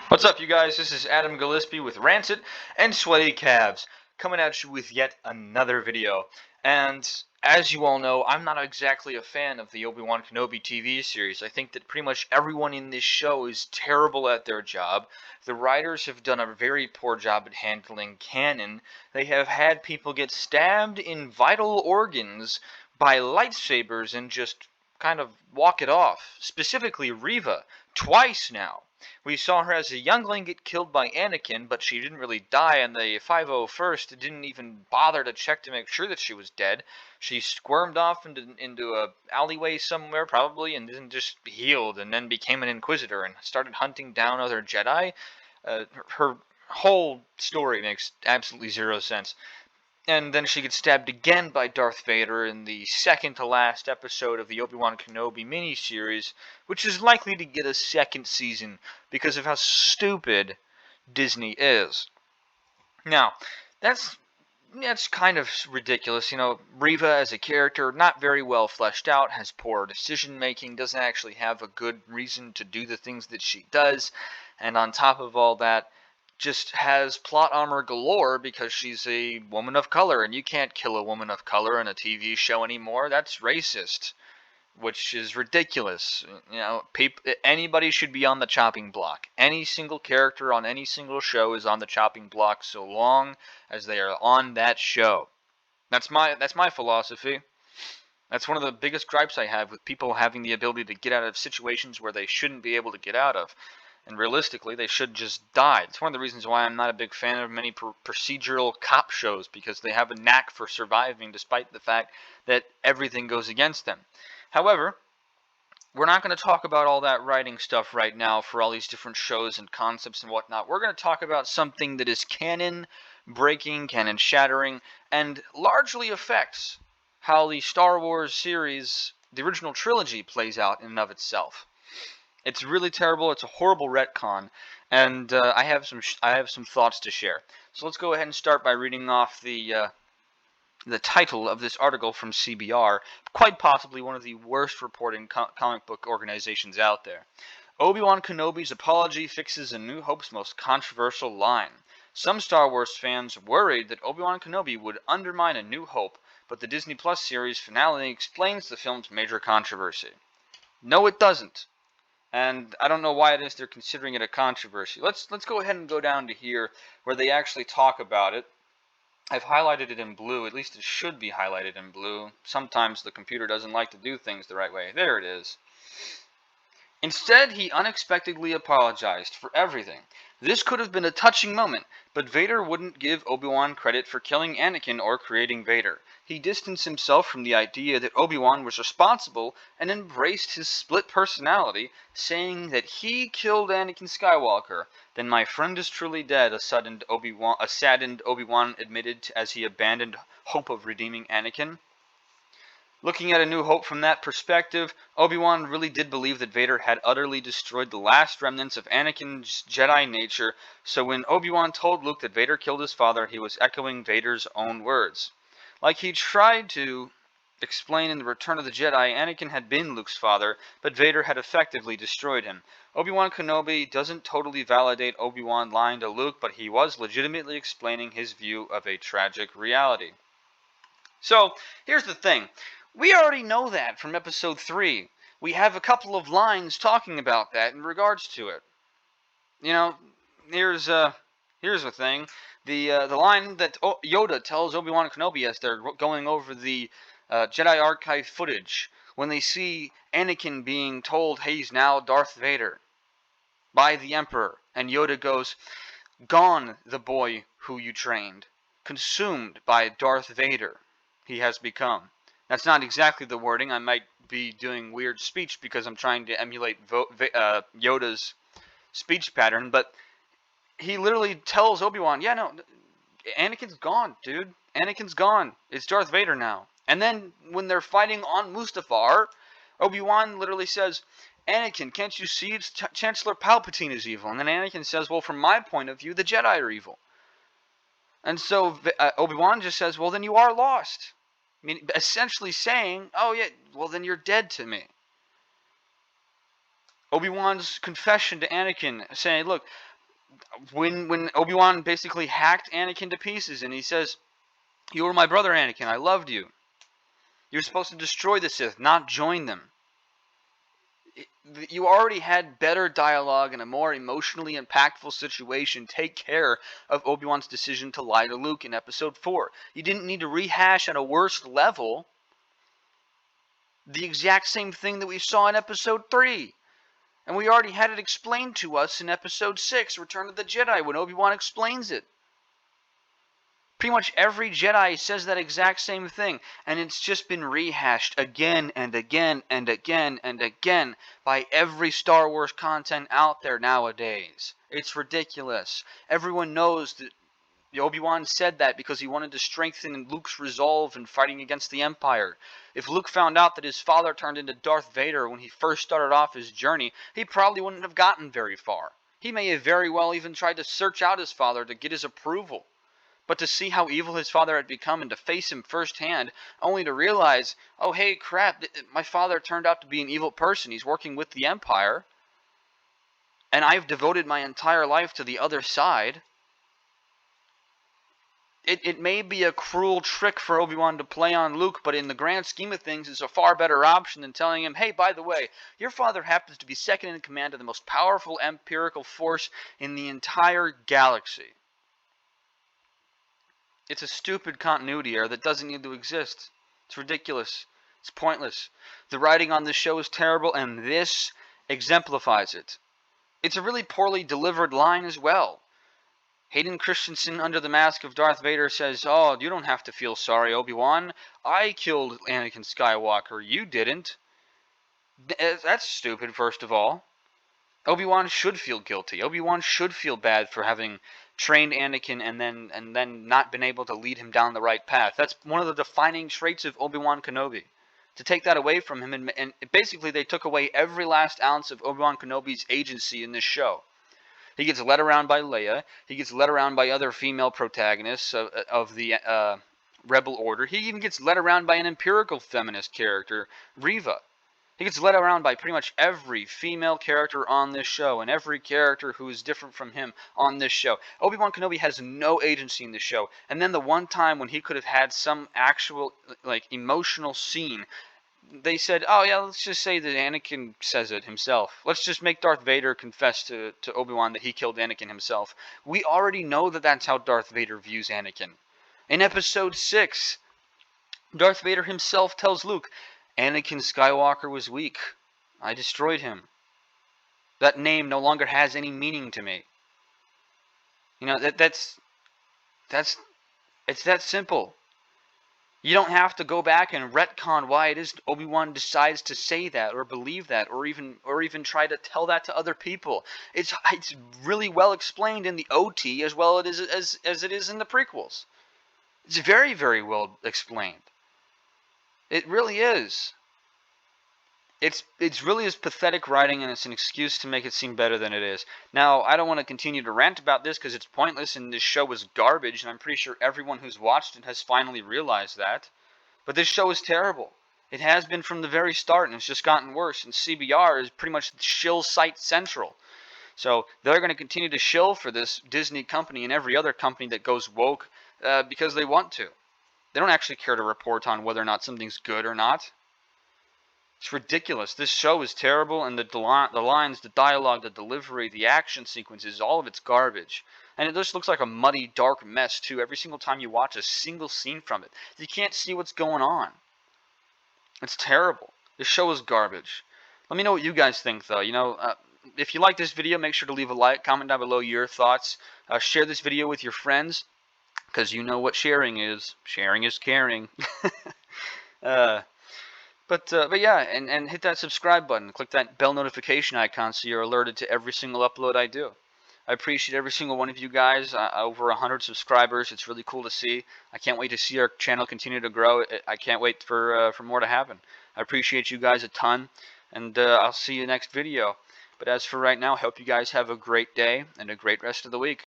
What's up, you guys? This is Adam Gillespie with Rancid and Sweaty Calves, coming at you with yet another video. And as you all know, I'm not exactly a fan of the Obi-Wan Kenobi TV series. I think that pretty much everyone in this show is terrible at their job. The writers have done a very poor job at handling canon. They have had people get stabbed in vital organs by lightsabers and just kind of walk it off. Specifically, Reva, twice now. We saw her as a youngling get killed by Anakin, but she didn't really die, and the 501st didn't even bother to check to make sure that she was dead. She squirmed off into a alleyway somewhere, probably, and then just healed, and then became an Inquisitor and started hunting down other Jedi. Her whole story makes absolutely zero sense. And then she gets stabbed again by Darth Vader in the second to last episode of the Obi-Wan Kenobi miniseries, which is likely to get a second season because of how stupid Disney is. Now, that's kind of ridiculous. You know, Reva as a character, not very well fleshed out, has poor decision making, doesn't actually have a good reason to do the things that she does, and on top of all that, just has plot armor galore because she's a woman of color, and you can't kill a woman of color in a TV show anymore. That's racist, which is ridiculous. You know, anybody should be on the chopping block. Any single character on any single show is on the chopping block so long as they are on that show. That's my philosophy. That's one of the biggest gripes I have with people having the ability to get out of situations where they shouldn't be able to get out of. And realistically, they should just die. It's one of the reasons why I'm not a big fan of many procedural cop shows, because they have a knack for surviving despite the fact that everything goes against them. However, we're not going to talk about all that writing stuff right now for all these different shows and concepts and whatnot. We're going to talk about something that is canon breaking, canon shattering, and largely affects how the Star Wars series, the original trilogy, plays out in and of itself. It's really terrible. It's a horrible retcon, and I have some thoughts to share. So let's go ahead and start by reading off the title of this article from CBR, quite possibly one of the worst reporting comic book organizations out there. Obi-Wan Kenobi's apology fixes A New Hope's most controversial line. Some Star Wars fans worried that Obi-Wan Kenobi would undermine A New Hope, but the Disney Plus series finale explains the film's major controversy. No, it doesn't. And I don't know why it is they're considering it a controversy. Let's go ahead and go down to here where they actually talk about it. I've highlighted it in blue. At least it should be highlighted in blue. Sometimes the computer doesn't like to do things the right way. There it is. Instead, he unexpectedly apologized for everything. This could have been a touching moment, but Vader wouldn't give Obi-Wan credit for killing Anakin or creating Vader. He distanced himself from the idea that Obi-Wan was responsible and embraced his split personality, saying that he killed Anakin Skywalker. Then my friend is truly dead, a saddened Obi-Wan admitted as he abandoned hope of redeeming Anakin. Looking at A New Hope from that perspective, Obi-Wan really did believe that Vader had utterly destroyed the last remnants of Anakin's Jedi nature, so when Obi-Wan told Luke that Vader killed his father, he was echoing Vader's own words. Like he tried to explain in The Return of the Jedi, Anakin had been Luke's father, but Vader had effectively destroyed him. Obi-Wan Kenobi doesn't totally validate Obi-Wan lying to Luke, but he was legitimately explaining his view of a tragic reality. So, here's the thing. We already know that from episode 3. We have a couple of lines talking about that in regards to it. You know, here's the thing. The line that Yoda tells Obi-Wan Kenobi as they're going over the Jedi Archive footage, when they see Anakin being told, hey, he's now Darth Vader by the Emperor, and Yoda goes, "Gone the boy who you trained, consumed by Darth Vader he has become." That's not exactly the wording. I might be doing weird speech because I'm trying to emulate Yoda's speech pattern, but he literally tells Obi-Wan, yeah, no, Anakin's gone, dude. Anakin's gone. It's Darth Vader now. And then when they're fighting on Mustafar, Obi-Wan literally says, Anakin, can't you see it's Chancellor Palpatine is evil? And then Anakin says, well, from my point of view, the Jedi are evil. And so Obi-Wan just says, well, then you are lost. I mean, essentially saying, oh yeah, well then you're dead to me. Obi-Wan's confession to Anakin, saying, look, when Obi-Wan basically hacked Anakin to pieces, and he says, "You were my brother, Anakin. I loved you. You're supposed to destroy the Sith, not join them." You already had better dialogue and a more emotionally impactful situation take care of Obi-Wan's decision to lie to Luke in Episode 4. You didn't need to rehash at a worse level the exact same thing that we saw in Episode 3. And we already had it explained to us in Episode 6, Return of the Jedi, when Obi-Wan explains it. Pretty much every Jedi says that exact same thing, and it's just been rehashed again and again and again and again by every Star Wars content out there nowadays. It's ridiculous. Everyone knows that Obi-Wan said that because he wanted to strengthen Luke's resolve in fighting against the Empire. If Luke found out that his father turned into Darth Vader when he first started off his journey, he probably wouldn't have gotten very far. He may have very well even tried to search out his father to get his approval. But to see how evil his father had become and to face him firsthand, only to realize, oh hey crap, my father turned out to be an evil person. He's working with the Empire. And I've devoted my entire life to the other side. It may be a cruel trick for Obi-Wan to play on Luke, but in the grand scheme of things, it's a far better option than telling him, hey, by the way, your father happens to be second in command of the most powerful empirical force in the entire galaxy. It's a stupid continuity error that doesn't need to exist. It's ridiculous. It's pointless. The writing on this show is terrible, and this exemplifies it. It's a really poorly delivered line as well. Hayden Christensen, under the mask of Darth Vader, says, "Oh, you don't have to feel sorry, Obi-Wan. I killed Anakin Skywalker. You didn't." That's stupid, first of all. Obi-Wan should feel guilty. Obi-Wan should feel bad for having trained Anakin and then not been able to lead him down the right path. That's one of the defining traits of Obi-Wan Kenobi. To take that away from him, and basically they took away every last ounce of Obi-Wan Kenobi's agency in this show. He gets led around by Leia. He gets led around by other female protagonists of the Rebel Order. He even gets led around by an empirical feminist character, Reva. He gets led around by pretty much every female character on this show and every character who is different from him on this show. Obi-Wan Kenobi has no agency in this show. And then the one time when he could have had some actual emotional scene, they said, oh yeah, let's just say that Anakin says it himself. Let's just make Darth Vader confess to Obi-Wan that he killed Anakin himself. We already know that that's how Darth Vader views Anakin. In Episode 6, Darth Vader himself tells Luke, Anakin Skywalker was weak. I destroyed him. That name no longer has any meaning to me. You know, it's that simple. You don't have to go back and retcon why it is Obi-Wan decides to say that or believe that or even try to tell that to other people. It's really well explained in the OT as well as it is in the prequels. It's very, very well explained. It really is. It's really just pathetic writing, and it's an excuse to make it seem better than it is. Now, I don't want to continue to rant about this because it's pointless and this show is garbage, and I'm pretty sure everyone who's watched it has finally realized that. But this show is terrible. It has been from the very start, and it's just gotten worse, and CBR is pretty much shill site central. So they're going to continue to shill for this Disney company and every other company that goes woke because they want to. They don't actually care to report on whether or not something's good or not. It's ridiculous. This show is terrible, and the lines, the dialogue, the delivery, the action sequences, all of it's garbage. And it just looks like a muddy, dark mess, too, every single time you watch a single scene from it. You can't see what's going on. It's terrible. This show is garbage. Let me know what you guys think, though. You know, if you like this video, make sure to leave a like, comment down below your thoughts. Share this video with your friends, because you know what sharing is. Sharing is caring. But yeah, and hit that subscribe button. Click that bell notification icon so you're alerted to every single upload I do. I appreciate every single one of you guys. Over 100 subscribers. It's really cool to see. I can't wait to see our channel continue to grow. I can't wait for more to happen. I appreciate you guys a ton, and I'll see you next video. But as for right now, I hope you guys have a great day and a great rest of the week.